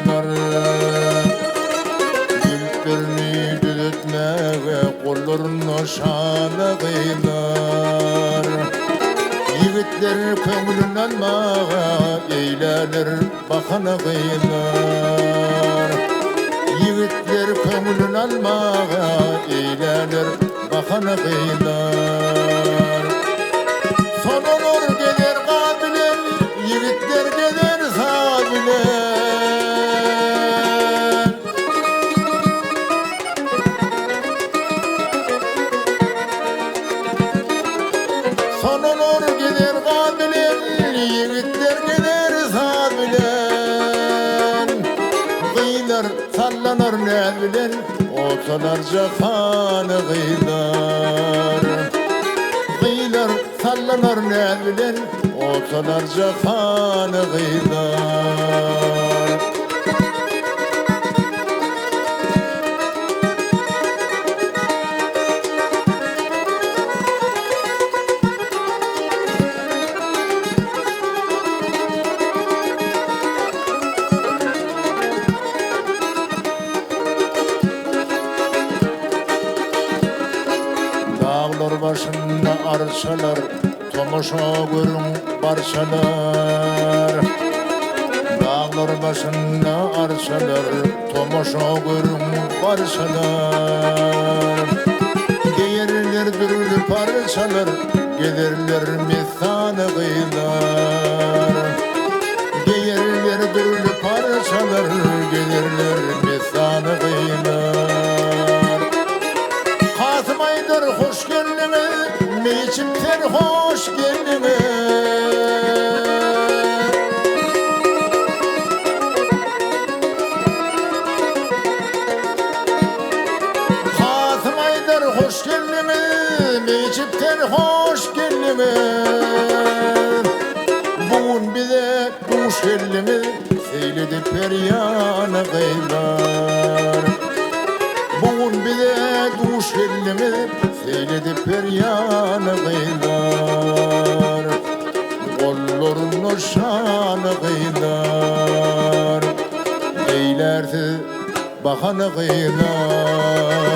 kıylar. Güllerini düzeltmeye kollarına şanı kıylar. Yigitler köngülün almağa eylenir bakanı kıylar. Yigitler köngülün almağa eylenir bakanı kıylar. Son olur gelir kabilen, yigitler gelir sabilen. Son olur gelir kabilen, yigitler gelir sabilen. Kıylar sallanır ne bilen, ortalarca kanı kıylar. Kıylar sallanır ne bilen, ortalarca kanı kıylar. Dağlar başında arşalar, tomoşa görün parçalar. Dağlar başında arşalar, tomoşa görün parçalar. Gelirler dürülü parçalar, gelirler misanı kıylar. Gelirler dürülü parçalar, gelirler misanı kıylar. Kasım Aydar hoş geldiniz, meyçimler hoş geldiniz. Kasım Aydar hoş geldiniz, meyçimler hoş geldiniz. Bugün bize duş geldiniz, seyledi peryanı kıylar. Bugün bize duş geldiniz, seyledi peryanı kıylar. Kollarına şanı kıylar, eylersiz bakanı kıylar.